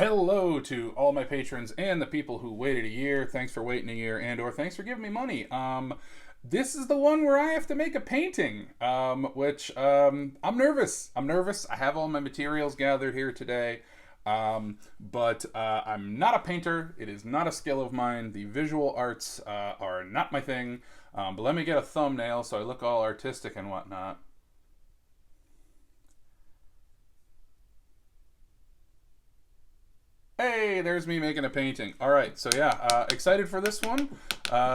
Hello to all my patrons and the people who waited a year. Thanks for waiting a year, and or thanks for giving me money. This is the one where I have to make a painting, which I'm nervous. I have all my materials gathered here today, but I'm not a painter. It is not a skill of mine. The visual arts are not my thing. But let me get a thumbnail so I look all artistic and whatnot. Hey, there's me making a painting. All right, so yeah, excited for this one.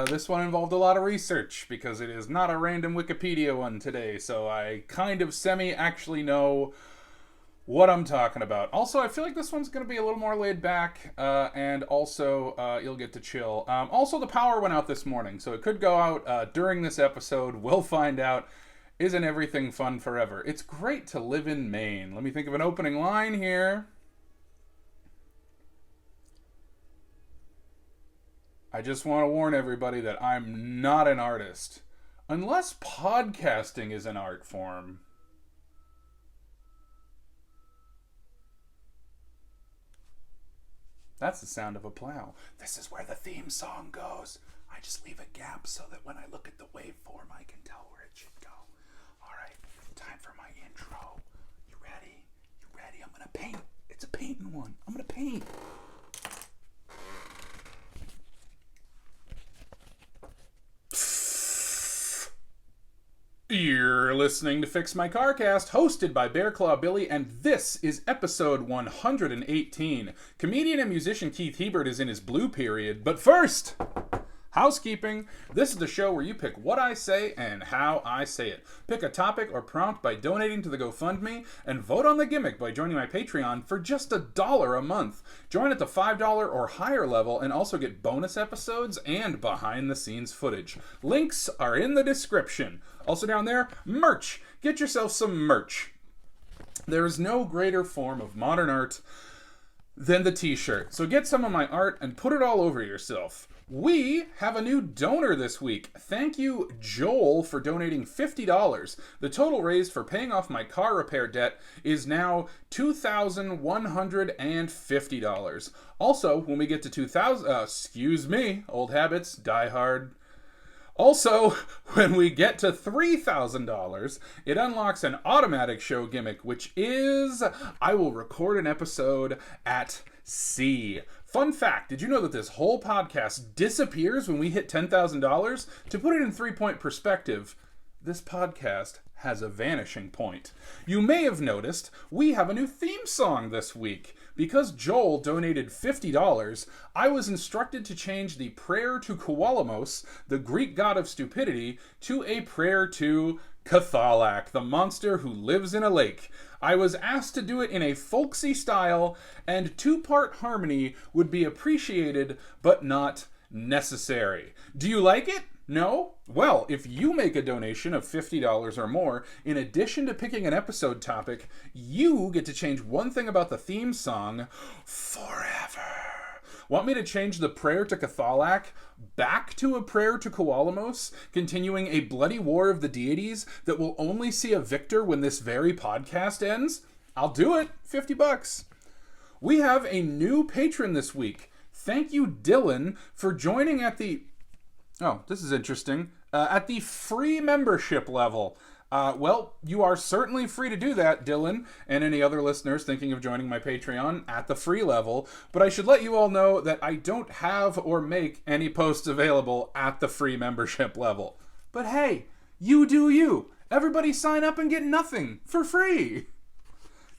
This one involved a lot of research because it is not a random Wikipedia one today, so I kind of semi-actually know what I'm talking about. Also, I feel like this one's going to be a little more laid back, and also you'll get to chill. Also, the power went out this morning, so it could go out during this episode. We'll find out. Isn't everything fun forever? It's great to live in Maine. Let me think of an opening line here. I just want to warn everybody that I'm not an artist. Unless podcasting is an art form. That's the sound of a plow. This is where the theme song goes. I just leave a gap so that when I look at the waveform, I can tell where it should go. All right, time for my intro. You ready? You ready? I'm going to paint. It's a painting one. I'm going to paint. You're listening to Fix My Carcast, hosted by Bear Claw Billy, and this is episode 118. Comedian and musician Keith Hebert is in his blue period, but first, housekeeping. This is the show where you pick what I say and how I say it. Pick a topic or prompt by donating to the GoFundMe, and vote on the gimmick by joining my Patreon for just $1 a month. Join at the $5 or higher level and also get bonus episodes and behind-the-scenes footage. Links are in the description. Also down there, merch. Get yourself some merch. There is no greater form of modern art than the t-shirt. So get some of my art and put it all over yourself. We have a new donor this week. Thank you, Joel, for donating $50. The total raised for paying off my car repair debt is now $2,150. Also, when we get to 2,000, excuse me, old habits, die hard. Also, when we get to $3,000, it unlocks an automatic show gimmick, which is I will record an episode at sea. Fun fact, did you know that this whole podcast disappears when we hit $10,000? To put it in 3-point perspective, this podcast has a vanishing point. You may have noticed we have a new theme song this week. Because Joel donated $50, I was instructed to change the prayer to Kowalamos, the Greek god of stupidity, to a prayer to Cathalak, the monster who lives in a lake. I was asked to do it in a folksy style, and 2-part harmony would be appreciated, but not necessary. Do you like it? No? Well, if you make a donation of $50 or more, in addition to picking an episode topic, you get to change one thing about the theme song forever. Want me to change the prayer to Cathalak back to a prayer to Kowalamos, continuing a bloody war of the deities that will only see a victor when this very podcast ends? I'll do it. $50. We have a new patron this week. Thank you, Dylan, for joining at the... Oh, this is interesting. At the free membership level. Well, you are certainly free to do that, Dylan, and any other listeners thinking of joining my Patreon at the free level. But I should let you all know that I don't have or make any posts available at the free membership level. But hey, you do you. Everybody sign up and get nothing for free.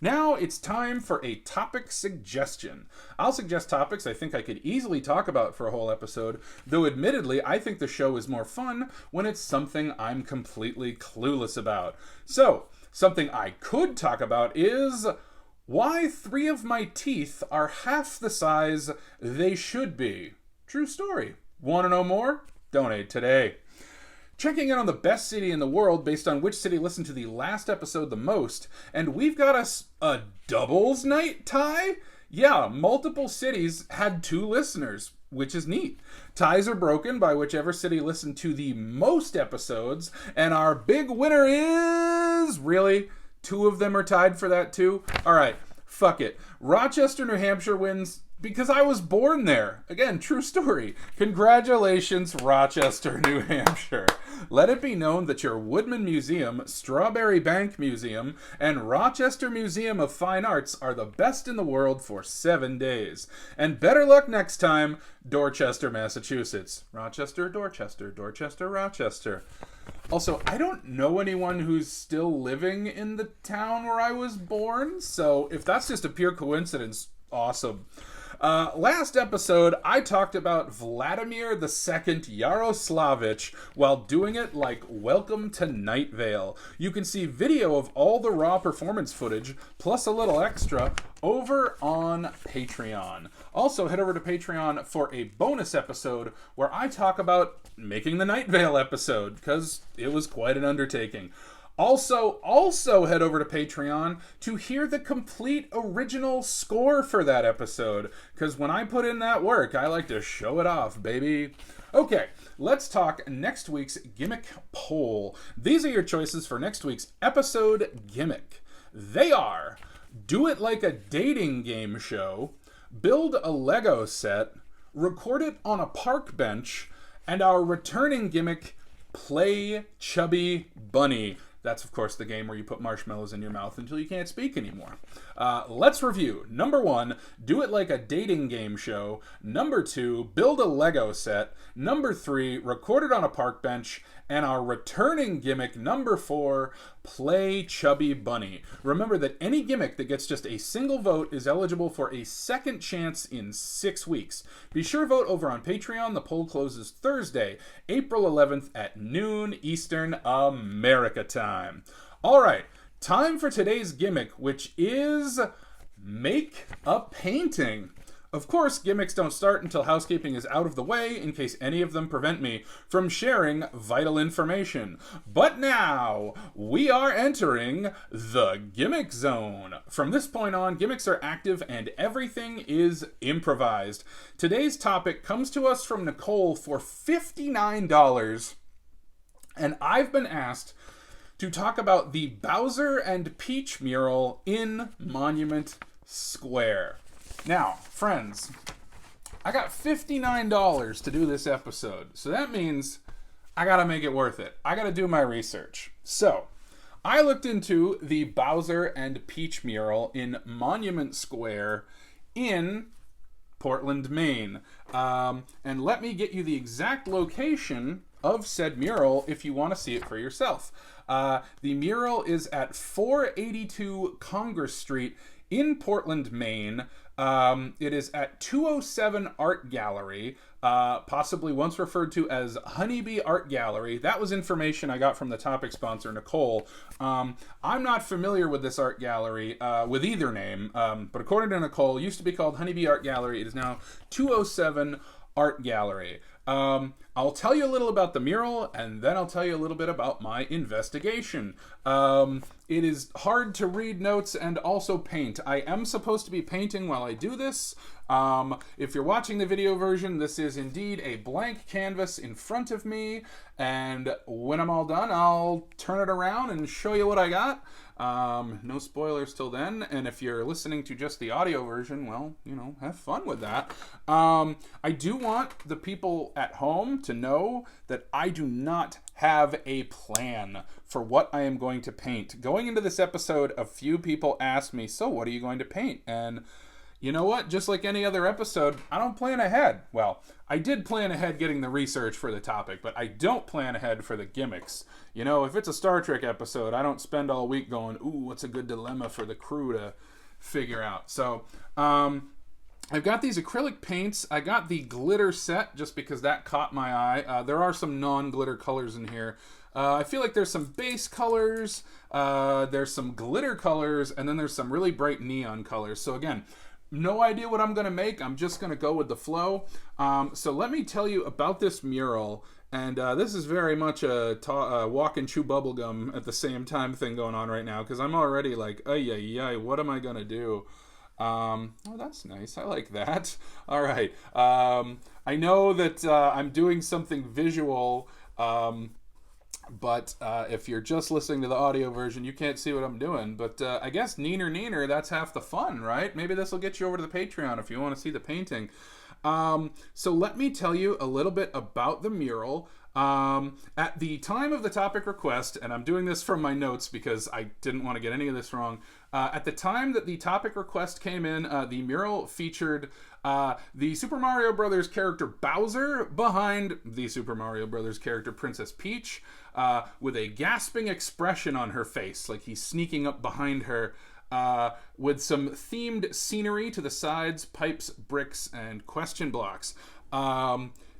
Now it's time for a topic suggestion. I'll suggest topics I think I could easily talk about for a whole episode, though admittedly I think the show is more fun when it's something I'm completely clueless about. So, something I could talk about is why 3 of my teeth are half the size they should be. True story. Want to know more? Donate today. Checking in on the best city in the world based on which city listened to the last episode the most, and we've got us a doubles night tie? Yeah, multiple cities had 2 listeners, which is neat. Ties are broken by whichever city listened to the most episodes, and our big winner is... Really? 2 of them are tied for that too? Alright, Fuck it. Rochester, New Hampshire wins because I was born there. Again, true story. Congratulations, Rochester, New Hampshire. Let it be known that your Woodman Museum, Strawberry Bank Museum, and Rochester Museum of Fine Arts are the best in the world for 7 days. And better luck next time, Dorchester, Massachusetts. Rochester, Dorchester, Dorchester, Rochester. Also, I don't know anyone who's still living in the town where I was born, so if that's just a pure coincidence, awesome. Last episode, I talked about Vladimir II Yaroslavich while doing it like Welcome to Night Vale. You can see video of all the raw performance footage, plus a little extra, over on Patreon. Also, head over to Patreon for a bonus episode where I talk about making the Night Vale episode, because it was quite an undertaking. Also head over to Patreon to hear the complete original score for that episode, because when I put in that work, I like to show it off, baby. Okay, let's talk next week's gimmick poll. These are your choices for next week's episode gimmick. They are: do it like a dating game show, build a Lego set, record it on a park bench, and our returning gimmick, play Chubby Bunny. That's, of course, the game where you put marshmallows in your mouth until you can't speak anymore. Let's review. Number 1, do it like a dating game show. Number 2, build a Lego set. Number 3, record it on a park bench. And our returning gimmick, number 4, play Chubby Bunny. Remember that any gimmick that gets just a single vote is eligible for a second chance in 6 weeks. Be sure to vote over on Patreon. The poll closes Thursday, April 11th at noon Eastern America time. All right, time for today's gimmick, which is make a painting. Of course, gimmicks don't start until housekeeping is out of the way, in case any of them prevent me from sharing vital information. But now, we are entering the gimmick zone. From this point on, gimmicks are active and everything is improvised. Today's topic comes to us from Nicole for $59, and I've been asked to talk about the Bowser and Peach mural in Monument Square. Now, friends, I got $59 to do this episode, so that means I gotta make it worth it. I gotta do my research. So, I looked into the Bowser and Peach mural in Monument Square in Portland, Maine. And let me get you the exact location of said mural if you want to see it for yourself. The mural is at 482 Congress Street in Portland, Maine. It is at 207 Art Gallery, possibly once referred to as Honeybee Art Gallery. That was information I got from the topic sponsor, Nicole. I'm not familiar with this art gallery, with either name, but according to Nicole, it used to be called Honeybee Art Gallery. It is now 207 Art Gallery. I'll tell you a little about the mural, and then I'll tell you a little bit about my investigation. It is hard to read notes and also paint. I am supposed to be painting while I do this. If you're watching the video version, this is indeed a blank canvas in front of me, and when I'm all done, I'll turn it around and show you what I got. No spoilers till then, and if you're listening to just the audio version, well, have fun with that. I do want the people at home to know that I do not have a plan for what I am going to paint. Going into this episode, a few people asked me, so what are you going to paint? And you know what? Just like any other episode, I don't plan ahead. Well, I did plan ahead getting the research for the topic, but I don't plan ahead for the gimmicks. If it's a Star Trek episode, I don't spend all week going, ooh, what's a good dilemma for the crew to figure out. So, I've got these acrylic paints. I got the glitter set just because that caught my eye. There are some non-glitter colors in here. I feel like there's some base colors, there's some glitter colors, and then there's some really bright neon colors. So again, no idea what I'm going to make. I'm just going to go with the flow. So let me tell you about this mural. And this is very much a walk and chew bubblegum at the same time thing going on right now, because I'm already like, ay, what am I going to do? Oh, that's nice. I like that. All right. I know that I'm doing something visual But if you're just listening to the audio version, you can't see what I'm doing. But I guess neener, that's half the fun, right? Maybe this will get you over to the Patreon if you want to see the painting. So let me tell you a little bit about the mural. At the time of the topic request, and I'm doing this from my notes because I didn't want to get any of this wrong. At the time that the topic request came in, the mural featured the Super Mario Brothers character Bowser behind the Super Mario Brothers character Princess Peach, with a gasping expression on her face, like he's sneaking up behind her, with some themed scenery to the sides, pipes, bricks, and question blocks.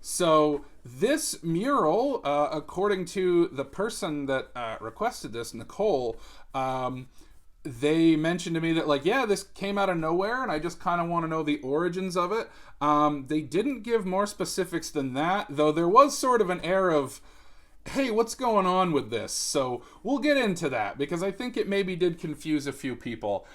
So this mural, according to the person that requested this, Nicole, they mentioned to me that, like, yeah, this came out of nowhere, and I just kind of want to know the origins of it. They didn't give more specifics than that, though there was sort of an air of, hey, what's going on with this? So we'll get into that, because I think it maybe did confuse a few people.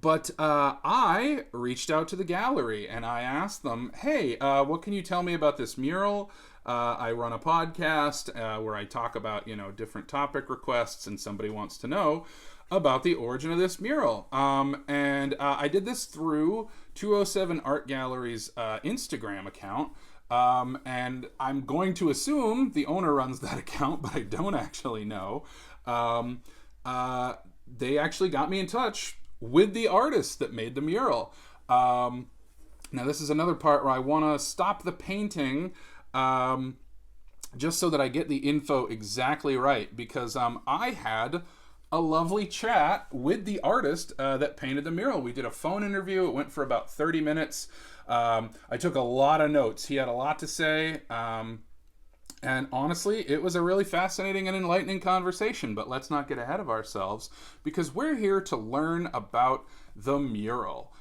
But I reached out to the gallery and I asked them, hey, what can you tell me about this mural? I run a podcast where I talk about, different topic requests, and somebody wants to know about the origin of this mural. And I did this through 207 Art Gallery's Instagram account. And I'm going to assume the owner runs that account, but I don't actually know. They actually got me in touch with the artist that made the mural. Now, this is another part where I want to stop the painting just so that I get the info exactly right, because I had a lovely chat with the artist that painted the mural. We did a phone interview. It went for about 30 minutes. I took a lot of notes. He had a lot to say. And honestly, it was a really fascinating and enlightening conversation, but let's not get ahead of ourselves, because we're here to learn about the mural.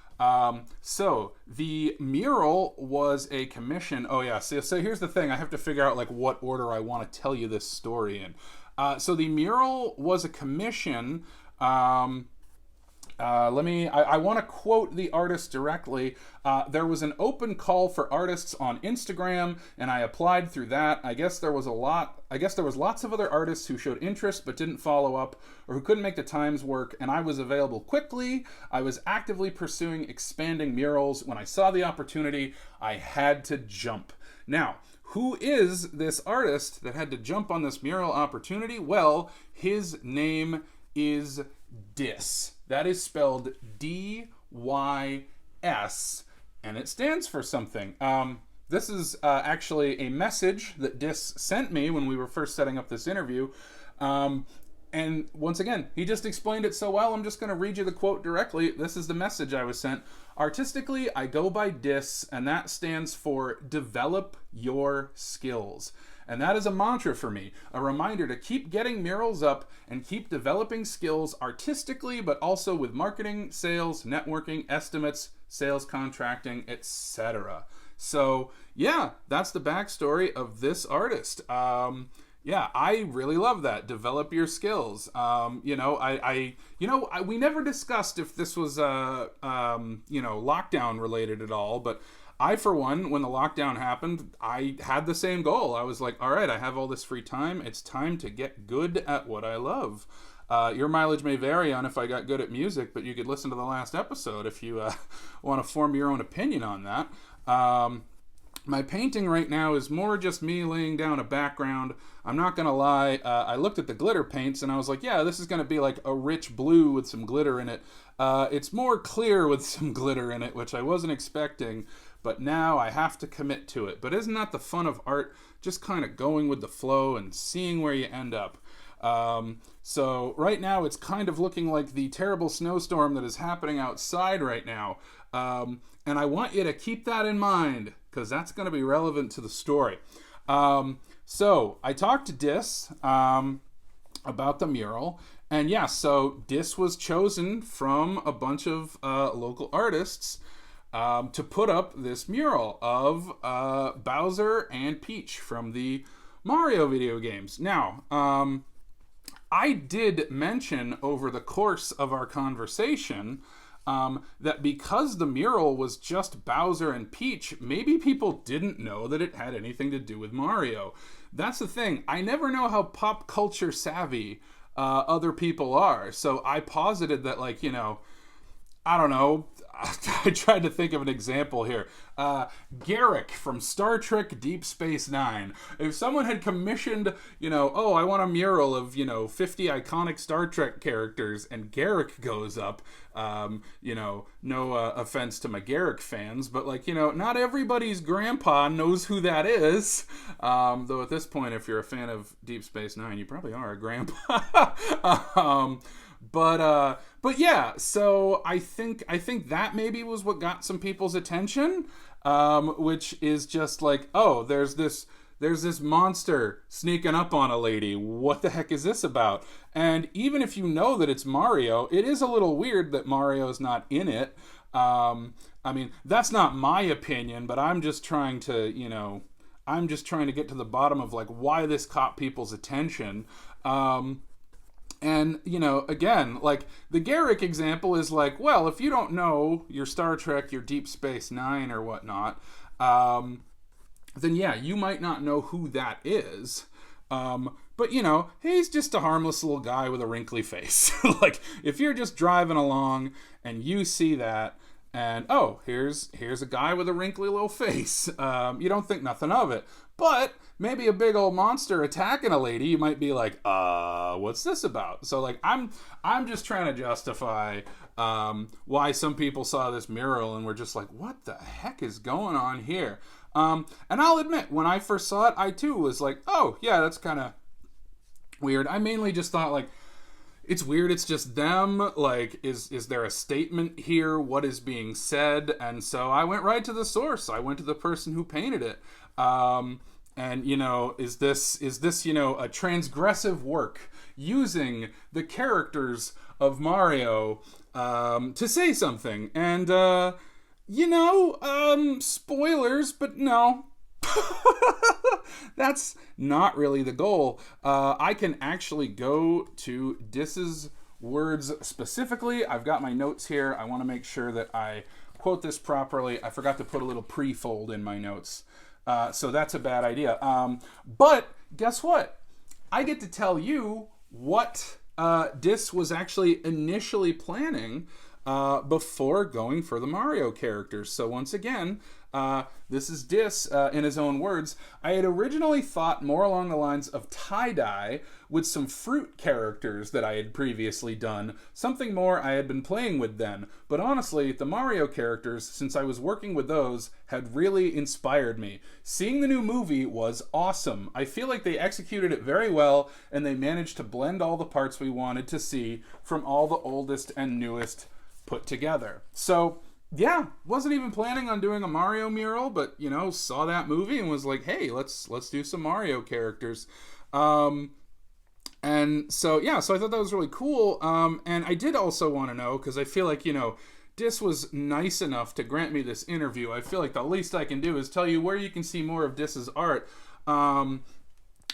So the mural was a commission. Oh yeah, so here's the thing. I have to figure out like what order I want to tell you this story in. So the mural was a commission. I want to quote the artist directly. There was an open call for artists on Instagram, and I applied through that. I guess there was lots of other artists who showed interest but didn't follow up, or who couldn't make the times work, and I was available quickly. I was actively pursuing expanding murals. When I saw the opportunity, I had to jump. Now, who is this artist that had to jump on this mural opportunity? Well, his name is Dis. That is spelled D-Y-S, and it stands for something. This is actually a message that Dis sent me when we were first setting up this interview. And once again, he just explained it so well, I'm just going to read you the quote directly. This is the message I was sent. Artistically, I go by DIS, and that stands for Develop Your Skills. And that is a mantra for me, a reminder to keep getting murals up and keep developing skills artistically, but also with marketing, sales, networking, estimates, sales contracting, etc. So yeah, that's the backstory of this artist. Yeah, I really love that. Develop your skills. We never discussed if this was, lockdown related at all, but I, for one, when the lockdown happened, I had the same goal. I was like, all right, I have all this free time. It's time to get good at what I love. Your mileage may vary on if I got good at music, but you could listen to the last episode if you want to form your own opinion on that. My painting right now is more just me laying down a background. I'm not going to lie. I looked at the glitter paints and I was like, yeah, this is going to be like a rich blue with some glitter in it. It's more clear with some glitter in it, which I wasn't expecting, but now I have to commit to it. But isn't that the fun of art? Just kind of going with the flow and seeing where you end up. So right now it's kind of looking like the terrible snowstorm that is happening outside right now. And I want you to keep that in mind, because that's going to be relevant to the story. So I talked to Dis about the mural. And yeah, so Dis was chosen from a bunch of local artists to put up this mural of Bowser and Peach from the Mario video games. Now, I did mention over the course of our conversation that because the mural was just Bowser and Peach, maybe people didn't know that it had anything to do with Mario. that's the thing. I never know how pop culture savvy other people are. So I posited that, like, I don't know. I tried to think of an example here. Garrick from Star Trek Deep Space Nine. If someone had commissioned, oh, I want a mural of, 50 iconic Star Trek characters, and Garrick goes up, no offense to my Garrick fans, but, like, not everybody's grandpa knows who that is. Though at this point, if you're a fan of Deep Space Nine, you probably are a grandpa. But yeah, so I think that maybe was what got some people's attention, which is just like, oh, there's this monster sneaking up on a lady. What the heck is this about? And even if you know that it's Mario, it is a little weird that Mario's not in it. I mean, that's not my opinion, but I'm just trying to get to the bottom of, like, why this caught people's attention. And, again, like, the Garrick example is like, well, if you don't know your Star Trek, your Deep Space Nine or whatnot, then yeah, you might not know who that is. But, he's just a harmless little guy with a wrinkly face. Like, if you're just driving along and you see that, and, oh, here's a guy with a wrinkly little face, you don't think nothing of it. But maybe a big old monster attacking a lady, you might be like, what's this about? So, like, I'm just trying to justify why some people saw this mural and were just like, what the heck is going on here? And I'll admit, when I first saw it, I too was like, oh, yeah, that's kind of weird. I mainly just thought, like, it's weird, it's just them, like, is there a statement here? What is being said? And so I went right to the source. I went to the person who painted it. And, is this, a transgressive work using the characters of Mario to say something? And, spoilers, but no. That's not really the goal. I can actually go to Dis's words specifically. I've got my notes here. I want to make sure that I quote this properly. I forgot to put a little pre-fold in my notes. So that's a bad idea. But guess what? I get to tell you what Dis was actually initially planning before going for the Mario characters. So once again, this is Dis in his own words. I had originally thought more along the lines of tie-dye with some fruit characters that I had previously done, something more I had been playing with then. But honestly, the Mario characters, since I was working with those, had really inspired me. Seeing the new movie was awesome. I feel like they executed it very well, and they managed to blend all the parts we wanted to see from all the oldest and newest put together. So yeah, wasn't even planning on doing a Mario mural, but saw that movie and was like, hey, let's do some Mario characters. And so yeah, so I thought that was really cool. And I did also want to know, because I feel like Dis was nice enough to grant me this interview. I feel like the least I can do is tell you where you can see more of Dis's art.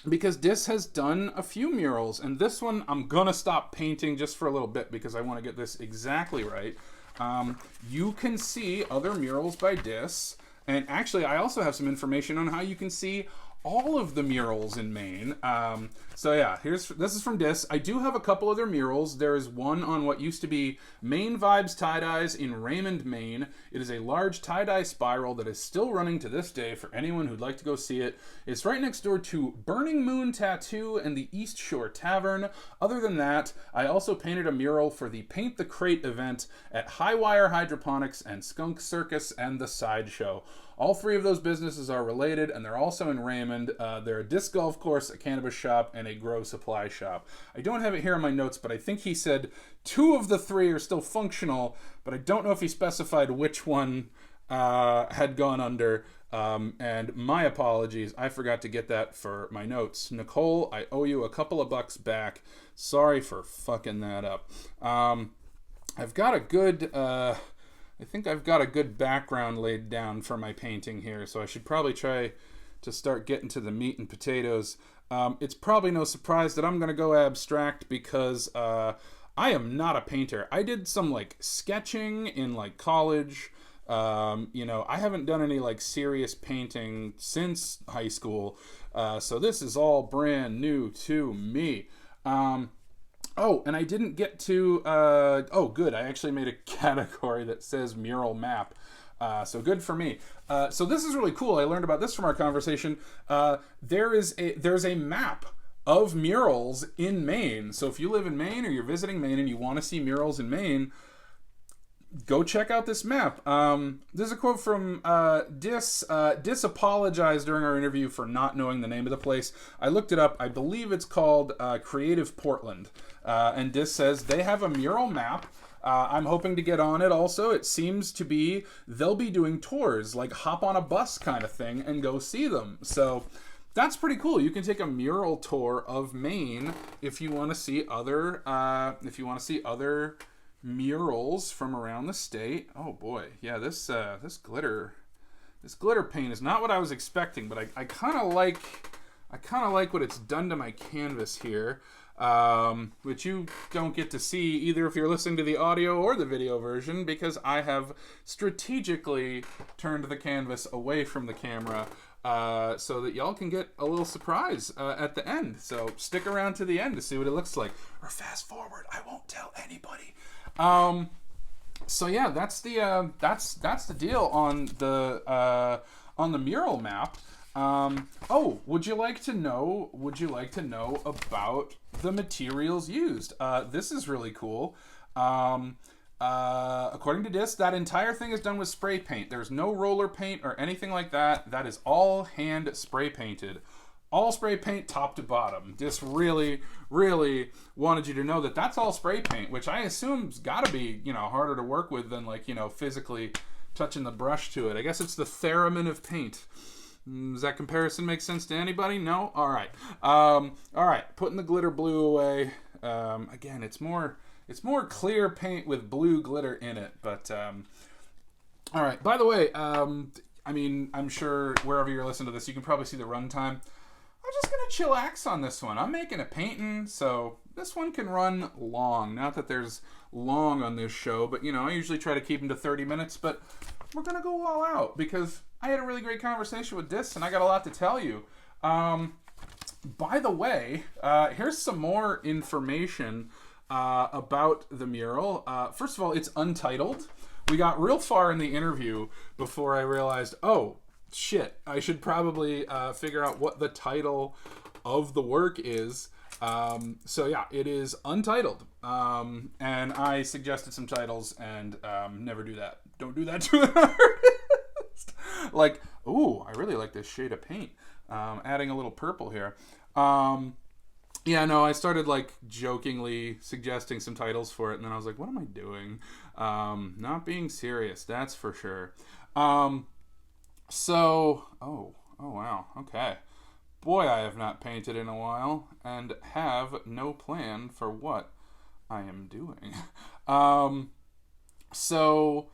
Because Dis has done a few murals, and this one I'm gonna stop painting just for a little bit because I want to get this exactly right. You can see other murals by Dis, and actually I also have some information on how you can see all of the murals in Maine. So yeah, this is from Dis. I do have a couple other murals. There is one on what used to be Maine Vibes Tie-Dyes in Raymond, Maine. It is a large tie-dye spiral that is still running to this day for anyone who'd like to go see it. It's right next door to Burning Moon Tattoo and the East Shore Tavern. Other than that, I also painted a mural for the Paint the Crate event at Highwire Hydroponics and Skunk Circus and the Sideshow. All three of those businesses are related, and they're also in Raymond. They're a disc golf course, a cannabis shop, and a grow supply shop. I don't have it here in my notes, but I think he said 2 of the 3 are still functional, but I don't know if he specified which one had gone under. And my apologies, I forgot to get that for my notes. Nicole, I owe you a couple of bucks back. Sorry for fucking that up. I've got a good... I think I've got a good background laid down for my painting here, so I should probably try to start getting to the meat and potatoes. It's probably no surprise that I'm going to go abstract because I am not a painter. I did some sketching in college, I haven't done any like serious painting since high school, so this is all brand new to me. Oh, and I didn't get to. Oh, good. I actually made a category that says mural map. So good for me. So this is really cool. I learned about this from our conversation. There's a map of murals in Maine. So if you live in Maine or you're visiting Maine and you want to see murals in Maine, go check out this map. This is a quote from Dis. Dis apologized during our interview for not knowing the name of the place. I looked it up. I believe it's called Creative Portland. And Dis says they have a mural map. I'm hoping to get on it also. It seems to be they'll be doing tours, like hop on a bus kind of thing and go see them. So that's pretty cool. You can take a mural tour of Maine if you want to see other murals from around the state. Oh boy, yeah, this glitter paint is not what I was expecting, but I kind of like what it's done to my canvas here, which you don't get to see either if you're listening to the audio or the video version, because I have strategically turned the canvas away from the camera so that y'all can get a little surprise at the end. So stick around to the end to see what it looks like, or fast forward. I won't tell anybody. So yeah, that's the deal on the mural map. Would you like to know about the materials used? This is really cool. According to Dis, that entire thing is done with spray paint. There's no roller paint or anything like that. That is all hand spray painted. All spray paint top to bottom. Dis really, really wanted you to know that that's all spray paint, which I assume's got to be, harder to work with than physically touching the brush to it. I guess it's the theremin of paint. Does that comparison make sense to anybody? No? All right. All right. Putting the glitter blue away. Again, it's more clear paint with blue glitter in it. But all right. By the way, I'm sure wherever you're listening to this, you can probably see the runtime. I'm just gonna chillax on this one. I'm making a painting, so this one can run long. Not that there's long on this show, but I usually try to keep them to 30 minutes. But we're gonna go all out because I had a really great conversation with Dis, and I got a lot to tell you. By the way, here's some more information about the mural. First of all, it's untitled. We got real far in the interview before I realized, oh, shit, I should probably figure out what the title of the work is. So yeah, it is untitled. And I suggested some titles and never do that. Don't do that to an artist. Like, ooh, I really like this shade of paint. Adding a little purple here. I started jokingly suggesting some titles for it, and then I was like, what am I doing? Not being serious, that's for sure. Oh wow, okay. Boy, I have not painted in a while, and have no plan for what I am doing. So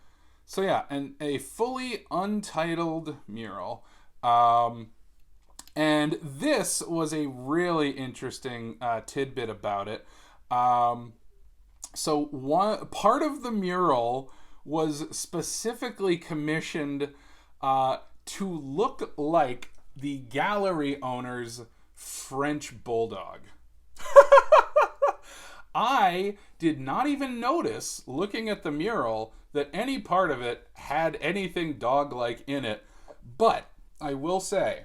yeah, and a fully untitled mural. And this was a really interesting tidbit about it. So one part of the mural was specifically commissioned to look like the gallery owner's French bulldog. I did not even notice, looking at the mural, that any part of it had anything dog-like in it. But I will say,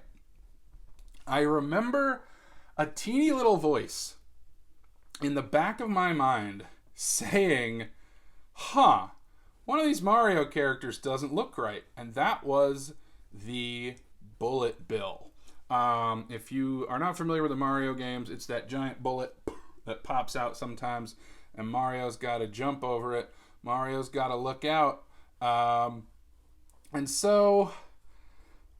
I remember a teeny little voice in the back of my mind saying, one of these Mario characters doesn't look right. And that was the Bullet Bill. If you are not familiar with the Mario games, it's that giant bullet that pops out sometimes, and Mario's got to jump over it. Mario's got to look out. And so,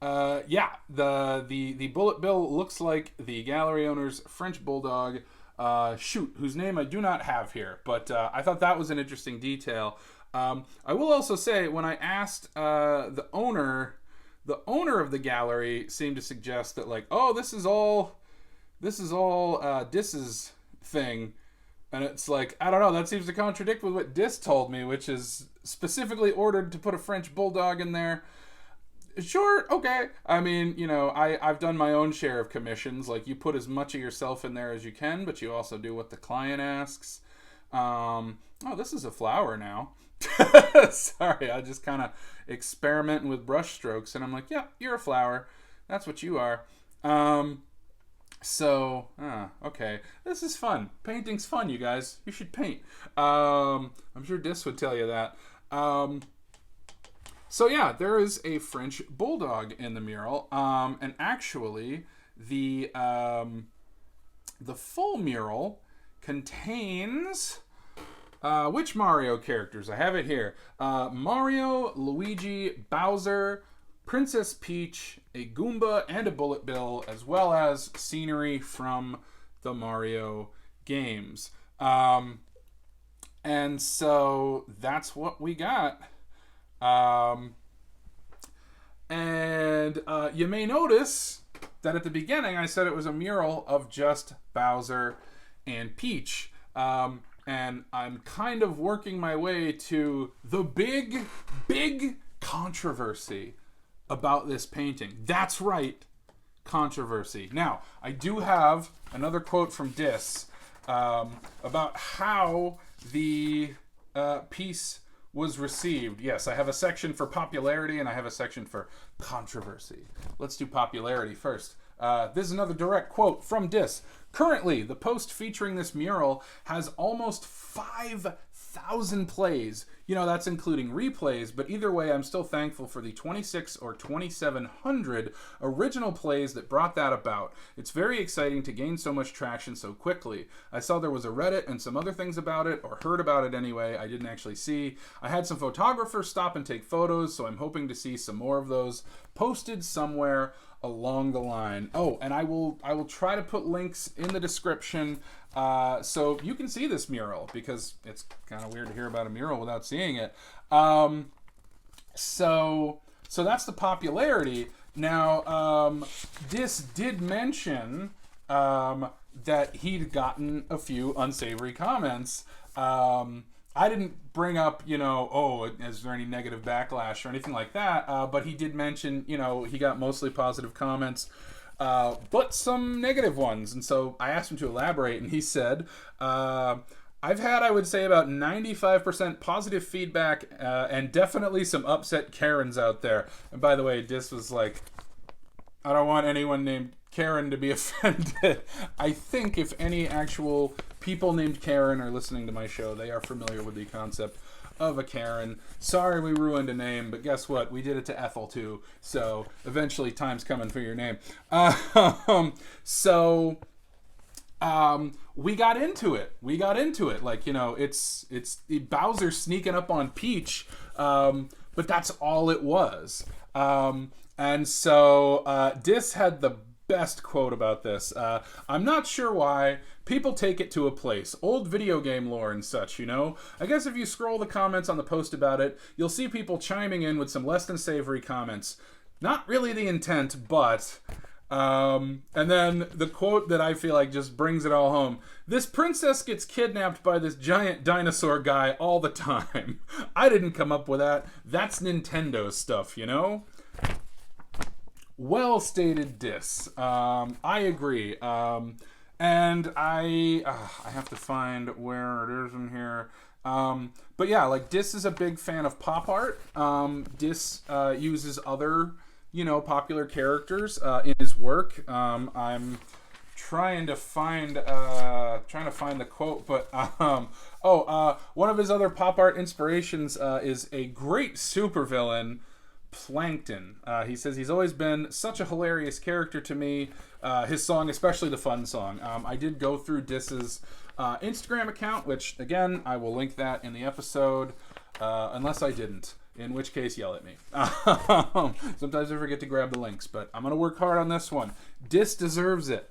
the Bullet Bill looks like the gallery owner's French bulldog, whose name I do not have here, but I thought that was an interesting detail. I will also say, when I asked the owner of the gallery seemed to suggest that this is all Dis's thing. And it's like, I don't know, that seems to contradict with what Dis told me, which is specifically ordered to put a French bulldog in there. Sure, okay. I mean, I've done my own share of commissions. Like, you put as much of yourself in there as you can, but you also do what the client asks. Oh, this is a flower now. Sorry, I just kind of experimenting with brush strokes, and I'm like, yeah, you're a flower. That's what you are. Okay. This is fun. Painting's fun, you guys. You should paint. I'm sure Dis would tell you that. There is a French bulldog in the mural. And actually, the full mural contains which Mario characters? I have it here. Mario, Luigi, Bowser, Princess Peach, a Goomba, and a Bullet Bill, as well as scenery from the Mario games. And so that's what we got. You may notice that at the beginning I said it was a mural of just Bowser and Peach. And I'm kind of working my way to the big controversy about this painting. That's right, controversy. Now, I do have another quote from Dis about how the piece was received. Yes, I have a section for popularity and I have a section for controversy. Let's do popularity first. This is another direct quote from Dis. Currently, the post featuring this mural has almost 5,000 plays. That's including replays, but either way, I'm still thankful for the 26 or 2,700 original plays that brought that about. It's very exciting to gain so much traction so quickly. I saw there was a Reddit and some other things about it, or heard about it anyway, I didn't actually see. I had some photographers stop and take photos, so I'm hoping to see some more of those posted somewhere along the line. Oh, and I will try to put links in the description so you can see this mural, because it's kind of weird to hear about a mural without seeing it. So that's the popularity. Now, Dis did mention that he'd gotten a few unsavory comments. I didn't bring up, is there any negative backlash or anything like that, but he did mention, he got mostly positive comments, but some negative ones. And so I asked him to elaborate, and he said, I've had, I would say, about 95% positive feedback, and definitely some upset Karens out there. And by the way, Dis was like, I don't want anyone named Karen to be offended. I think if any actual people named Karen are listening to my show, they are familiar with the concept of a Karen. Sorry we ruined a name, but guess what? We did it to Ethel too. So eventually time's coming for your name. We got into it. Like, it's Bowser sneaking up on Peach, but that's all it was. And so Dis had the best quote about this. I'm not sure why people take it to a place. Old video game lore and such, I guess if you scroll the comments on the post about it, you'll see people chiming in with some less than savory comments. Not really the intent, but... and then the quote that I feel like just brings it all home. This princess gets kidnapped by this giant dinosaur guy all the time. I didn't come up with that. That's Nintendo stuff, Well stated, Dis. I agree. And I have to find where it is in here. But yeah, like, Dis is a big fan of pop art. Dis uses other, popular characters in his work. I'm trying to find the quote, but one of his other pop art inspirations is a great supervillain, Plankton. He says he's always been such a hilarious character to me. His song, especially the fun song. I did go through Dis's Instagram account, which, again, I will link that in the episode, unless I didn't, in which case, yell at me. Sometimes I forget to grab the links, but I'm going to work hard on this one. Dis deserves it.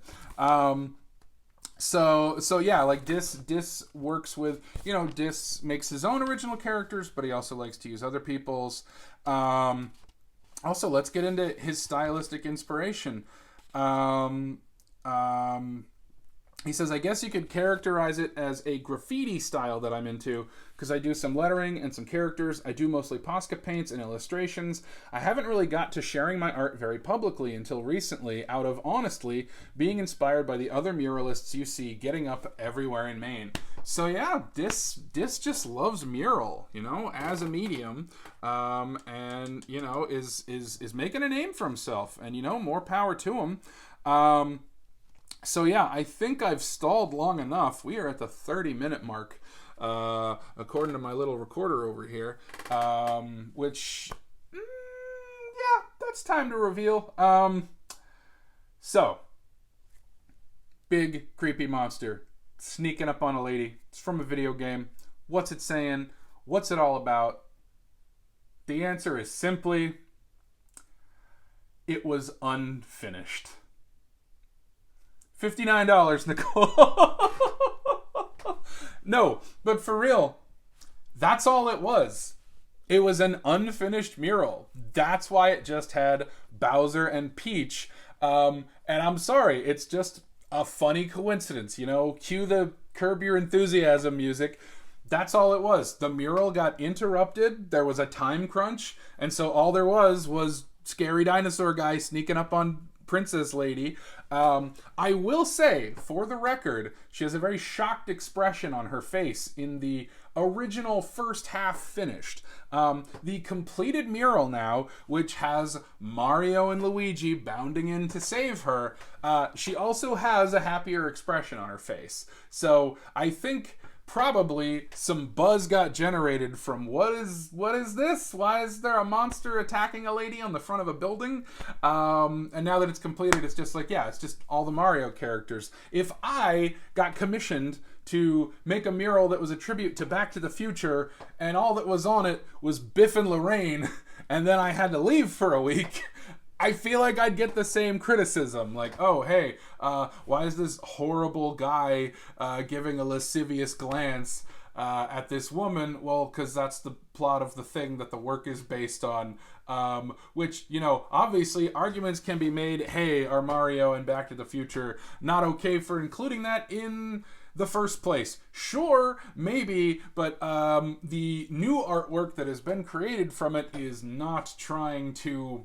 So yeah, like Dis works with, Dis makes his own original characters, but he also likes to use other people's. Also, let's get into his stylistic inspiration. He says, I guess you could characterize it as a graffiti style that I'm into because I do some lettering and some characters. I do mostly Posca paints and illustrations. I haven't really got to sharing my art very publicly until recently, out of honestly being inspired by the other muralists you see getting up everywhere in Maine. So yeah, Dis just loves mural, as a medium, and is making a name for himself, and more power to him. So yeah, I think I've stalled long enough. We are at the 30-minute mark, according to my little recorder over here, which, yeah, that's time to reveal. So, big creepy monster sneaking up on a lady. It's from a video game. What's it saying? What's it all about? The answer is simply, it was unfinished. $59, Nicole. No, but for real, that's all it was. It was an unfinished mural. That's why it just had Bowser and Peach. And I'm sorry, it's just a funny coincidence. Cue the Curb Your Enthusiasm music. That's all it was. The mural got interrupted. There was a time crunch. And so all there was scary dinosaur guy sneaking up on Princess Lady. I will say, for the record, she has a very shocked expression on her face in the original first half finished. The completed mural now, which has Mario and Luigi bounding in to save her, she also has a happier expression on her face. So I think probably some buzz got generated from what is this? Why is there a monster attacking a lady on the front of a building? And now that it's completed, it's just like, yeah, it's just all the Mario characters. If I got commissioned to make a mural that was a tribute to Back to the Future and all that was on it was Biff and Lorraine, and then I had to leave for a week, I feel like I'd get the same criticism. Like, oh, hey, why is this horrible guy giving a lascivious glance at this woman? Well, because that's the plot of the thing that the work is based on. Which, obviously arguments can be made, hey, are Mario and Back to the Future not okay for including that in the first place? Sure, maybe, but the new artwork that has been created from it is not trying to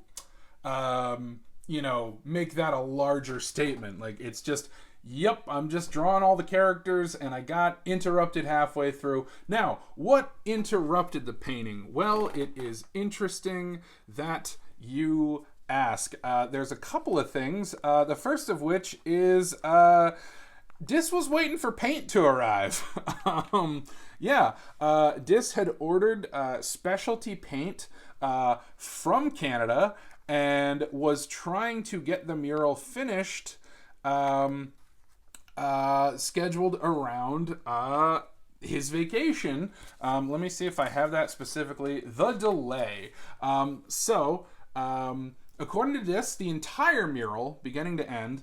make that a larger statement. Like, it's just, yep, I'm just drawing all the characters and I got interrupted halfway through. Now, what interrupted the painting? Well, it is interesting that you ask. There's a couple of things. The first of which is Dis was waiting for paint to arrive. Dis had ordered specialty paint from Canada and was trying to get the mural finished, scheduled around his vacation. Let me see if I have that specifically. The delay. According to this, the entire mural, beginning to end,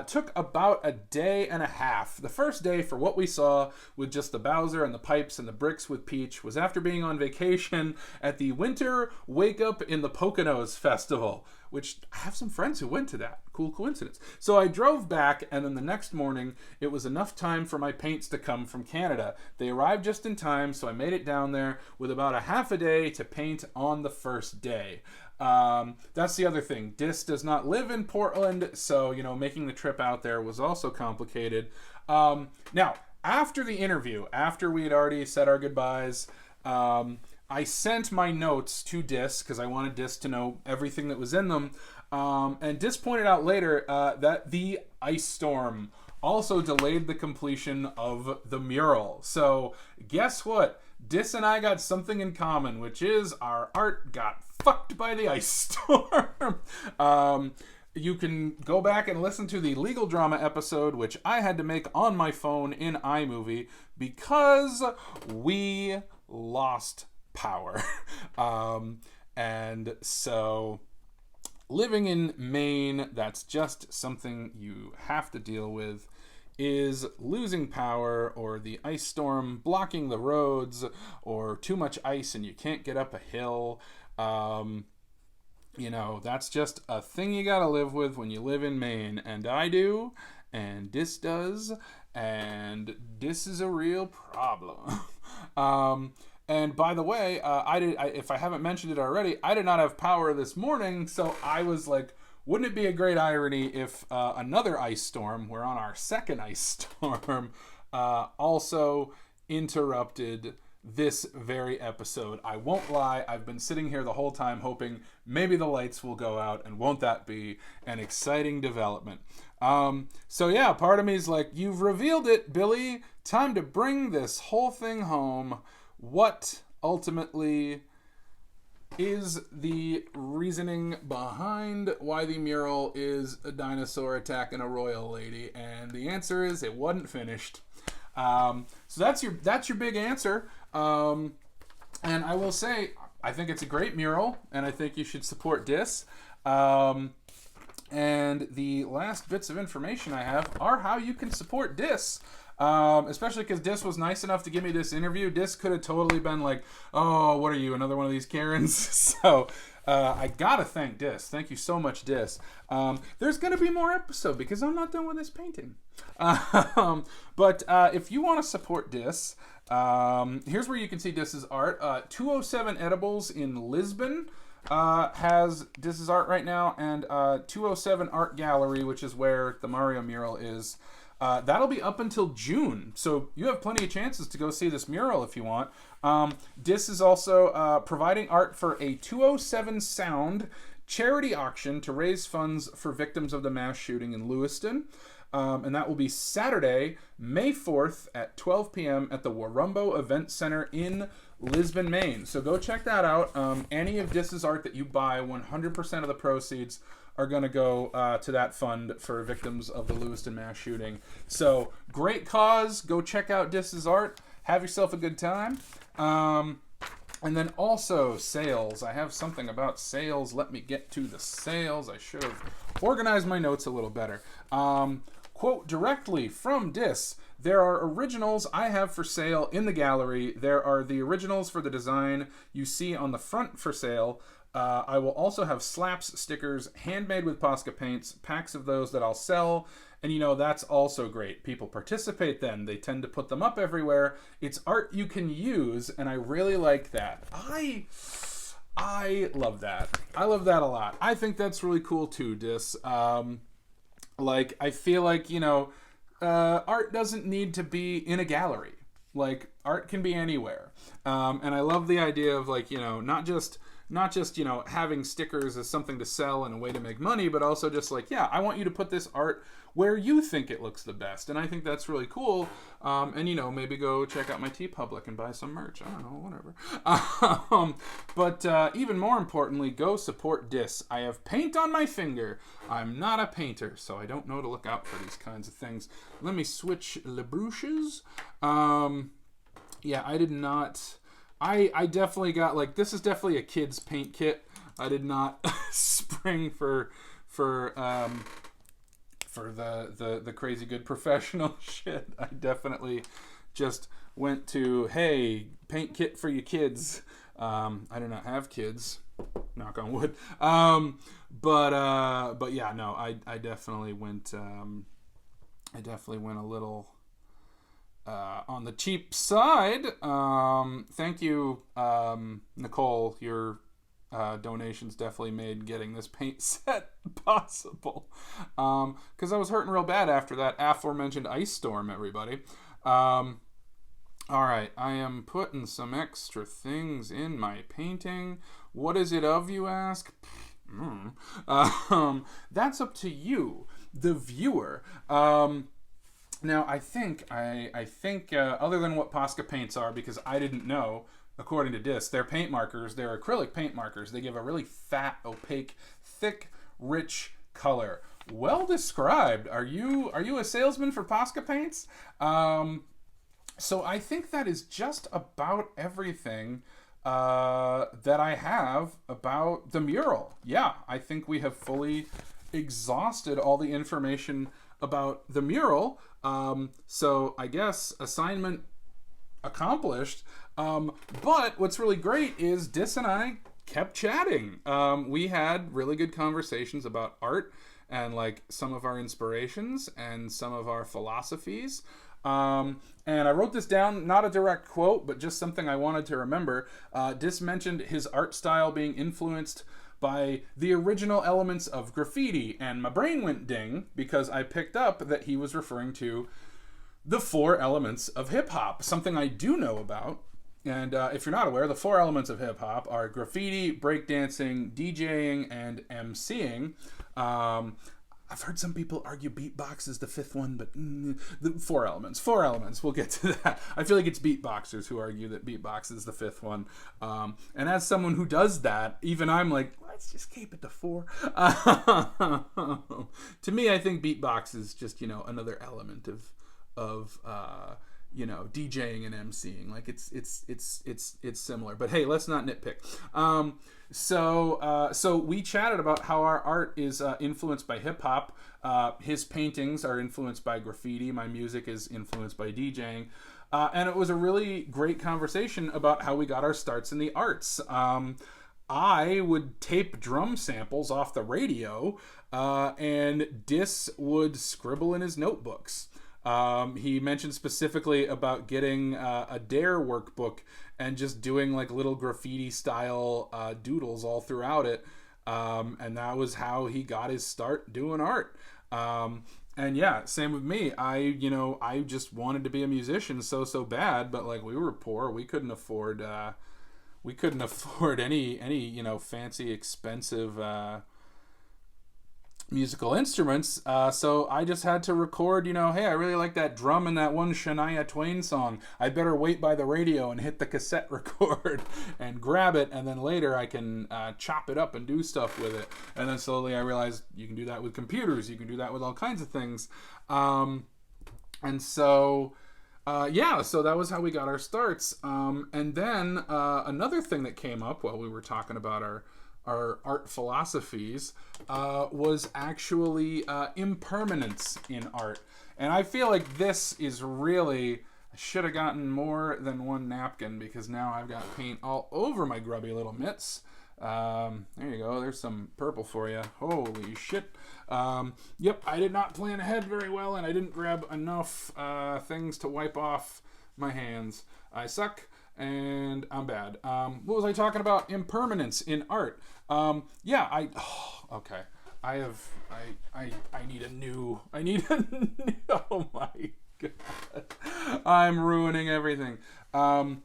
took about a day and a half. The first day, for what we saw with just the Bowser and the pipes and the bricks with Peach, was after being on vacation at the Winter Wake Up in the Poconos Festival, which I have some friends who went to that. Cool coincidence. So I drove back, and then the next morning, it was enough time for my paints to come from Canada. They arrived just in time, so I made it down there with about a half a day to paint on the first day. That's the other thing. Dis does not live in Portland, so making the trip out there was also complicated. Now, after the interview, after we had already said our goodbyes, I sent my notes to Dis because I wanted Dis to know everything that was in them. And Dis pointed out later that the ice storm also delayed the completion of the mural. So guess what? Dis and I got something in common, which is our art got fucked by the ice storm. You can go back and listen to the legal drama episode, which I had to make on my phone in iMovie because we lost power. And so living in Maine, that's just something you have to deal with, is losing power or the ice storm blocking the roads or too much ice and you can't get up a hill. That's just a thing you gotta live with when you live in Maine, and I do, and Dis does, and this is a real problem. And by the way, if I haven't mentioned it already, I did not have power this morning, so I was like, wouldn't it be a great irony if another ice storm, we're on our second ice storm, also interrupted this very episode. I won't lie, I've been sitting here the whole time hoping maybe the lights will go out, and won't that be an exciting development. So yeah, part of me is like, you've revealed it, Billy. Time to bring this whole thing home. What ultimately is the reasoning behind why the mural is a dinosaur attacking a royal lady? And the answer is it wasn't finished. So that's your big answer. And I will say, I think it's a great mural, and I think you should support Dis. And the last bits of information I have are how you can support Dis. Especially because Dis was nice enough to give me this interview. Dis could have totally been like, oh, what are you, another one of these Karens? So I gotta thank Dis. Thank you so much, Dis. There's gonna be more episode because I'm not done with this painting. But if you want to support Dis, here's where you can see Dis's art. 207 Edibles in Lisbon has Dis's art right now, and 207 Art Gallery, which is where the Mario mural is. That'll be up until June, so you have plenty of chances to go see this mural if you want. Dis is also providing art for a 207 Sound charity auction to raise funds for victims of the mass shooting in Lewiston. And that will be Saturday, May 4th at 12 p.m. at the Warumbo Event Center in Lisbon, Maine. So go check that out. Any of Dis's art that you buy, 100% of the proceeds are going to go to that fund for victims of the Lewiston mass shooting. So great cause. Go check out Dis's art. Have yourself a good time. And then also sales. I have something about sales. Let me get to the sales. I should have organized my notes a little better. Quote directly from Dis. There are originals I have for sale in the gallery. There are the originals for the design you see on the front for sale. I will also have slaps, stickers, handmade with Posca paints, packs of those that I'll sell. And, you know, that's also great. People participate then. They tend to put them up everywhere. It's art you can use, and I really like that. I love that. I love that a lot. I think that's really cool, too, Dis. Like, I feel like, you know, art doesn't need to be in a gallery. Like, art can be anywhere. And I love the idea of, like, you know, not just, you know, having stickers as something to sell and a way to make money, but also just like, yeah, I want you to put this art where you think it looks the best. And I think that's really cool. And, you know, maybe go check out my TeePublic and buy some merch. I don't know, whatever. But even more importantly, go support Dis. I have paint on my finger. I'm not a painter, so I don't know to look out for these kinds of things. Let me switch le brushes. Yeah, I did not... I definitely got, like, this is definitely a kid's paint kit. I did not spring for the crazy good professional shit. I definitely just went to, hey, paint kit for your kids. I do not have kids, knock on wood. But yeah, no, I definitely went a little on the cheap side. Thank you, Nicole. Your donations definitely made getting this paint set possible. Because I was hurting real bad after that aforementioned ice storm, everybody. All right, I am putting some extra things in my painting. What is it of, you ask? That's up to you, the viewer. Now, I think other than what Posca paints are, because I didn't know, according to Dis, they're paint markers. They're acrylic paint markers. They give a really fat, opaque, thick, rich color. Well described. Are you a salesman for Posca paints? So I think that is just about everything that I have about the mural. Yeah, I think we have fully exhausted all the information about the mural. So I guess assignment accomplished. But what's really great is Dis and I kept chatting. We had really good conversations about art and like some of our inspirations and some of our philosophies. And I wrote this down, not a direct quote, but just something I wanted to remember. Dis mentioned his art style being influenced by the original elements of graffiti, and my brain went ding because I picked up that he was referring to the 4 elements of hip-hop, something I do know about. And if you're not aware, the 4 elements of hip-hop are graffiti, breakdancing, DJing, and MCing. I've heard some people argue beatbox is the 5th one, but the 4 elements. 4 elements. We'll get to that. I feel like it's beatboxers who argue that beatbox is the 5th one. And as someone who does that, even I'm like, let's just keep it to 4. To me, I think beatbox is just, another element of DJing and MCing. Like it's similar. But hey, let's not nitpick. So we chatted about how our art is influenced by hip hop. His paintings are influenced by graffiti. My music is influenced by DJing. And it was a really great conversation about how we got our starts in the arts. I would tape drum samples off the radio, and Dis would scribble in his notebooks. He mentioned specifically about getting a DARE workbook and just doing like little graffiti style doodles all throughout it. And that was how he got his start doing art. And yeah, same with me. I just wanted to be a musician so bad, but like we were poor. We couldn't afford any fancy, expensive musical instruments, so I just had to record, hey, I really like that drum in that one Shania Twain song. I better wait by the radio and hit the cassette record and grab it, and then later I can chop it up and do stuff with it. And then slowly I realized you can do that with computers, you can do that with all kinds of things. And so so that was how we got our starts. And then another thing that came up while we were talking about our art philosophies was actually impermanence in art. And I feel like this is really, I should have gotten more than one napkin because now I've got paint all over my grubby little mitts. There you go, there's some purple for you. Holy shit. Yep, I did not plan ahead very well, and I didn't grab enough things to wipe off my hands. I suck. And I'm bad. What was I talking about? Impermanence in art. Okay. I need a new, oh my God. I'm ruining everything. It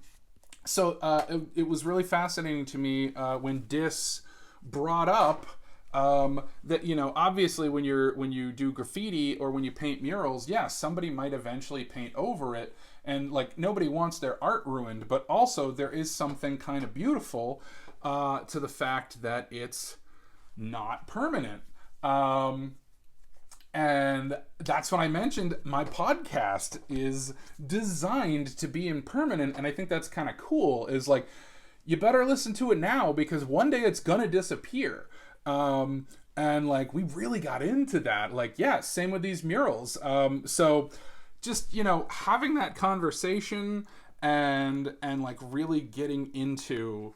was really fascinating to me when Dis brought up that, obviously when you do graffiti or when you paint murals, somebody might eventually paint over it, and like nobody wants their art ruined, but also there is something kind of beautiful to the fact that it's not permanent. And that's when I mentioned my podcast is designed to be impermanent, and I think that's kind of cool, is like, you better listen to it now because one day it's gonna disappear. And like, we really got into that. Like, same with these murals. So just, having that conversation and like really getting into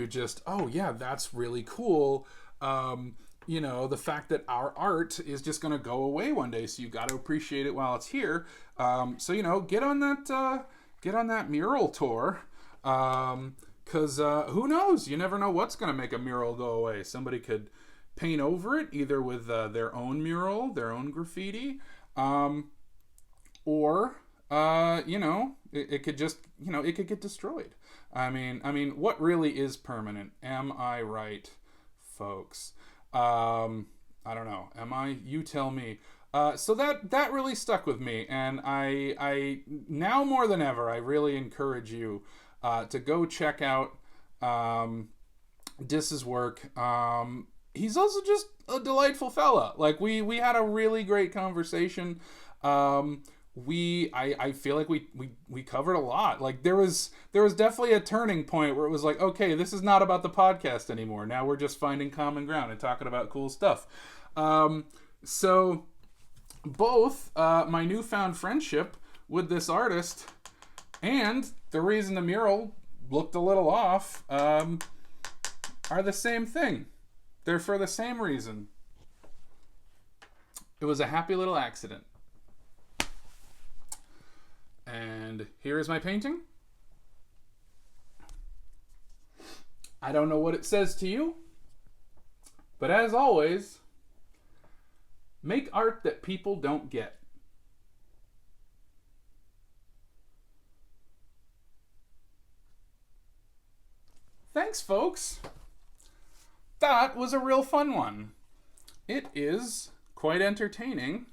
just, that's really cool. The fact that our art is just going to go away one day, so you got to appreciate it while it's here. So, get on that mural tour. Because who knows? You never know what's going to make a mural go away. Somebody could paint over it, either with their own mural, their own graffiti, or it could just, it could get destroyed. I mean, what really is permanent? Am I right, folks? I don't know. Am I? You tell me. So that really stuck with me, and I now more than ever, I really encourage you to go check out Dis's work. He's also just a delightful fella. Like we had a really great conversation. I feel like we covered a lot. Like there was definitely a turning point where it was like, okay, this is not about the podcast anymore. Now we're just finding common ground and talking about cool stuff. So both my newfound friendship with this artist and the reason the mural looked a little off are the same thing. They're for the same reason. It was a happy little accident. And here is my painting. I don't know what it says to you, but as always, make art that people don't get. Thanks, folks. That was a real fun one. It is quite entertaining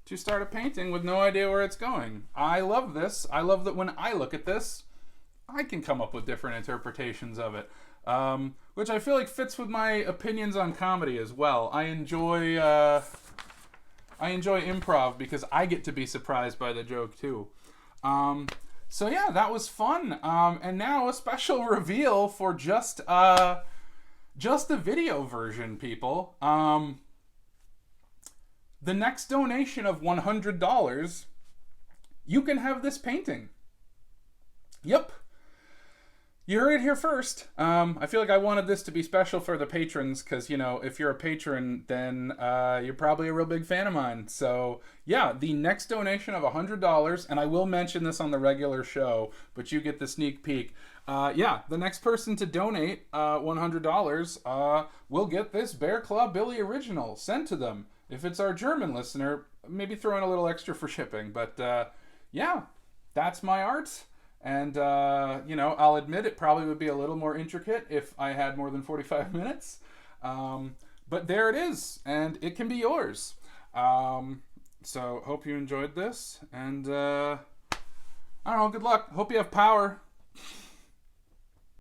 to start a painting with no idea where it's going. I love this. I love that when I look at this, I can come up with different interpretations of it, which I feel like fits with my opinions on comedy as well. I enjoy improv because I get to be surprised by the joke too. So yeah, that was fun. And now a special reveal for just the video version, people. The next donation of $100, you can have this painting. Yep. You heard it here first. I feel like I wanted this to be special for the patrons because, you know, if you're a patron, then you're probably a real big fan of mine. So, yeah, the next donation of $100, and I will mention this on the regular show, but you get the sneak peek. Yeah, the next person to donate $100 will get this Bear Claw Billy original sent to them. If it's our German listener, maybe throw in a little extra for shipping. But, yeah, that's my art. And, you know, I'll admit it probably would be a little more intricate if I had more than 45 minutes. But there it is, and it can be yours. So, hope you enjoyed this, and, I don't know, good luck. Hope you have power.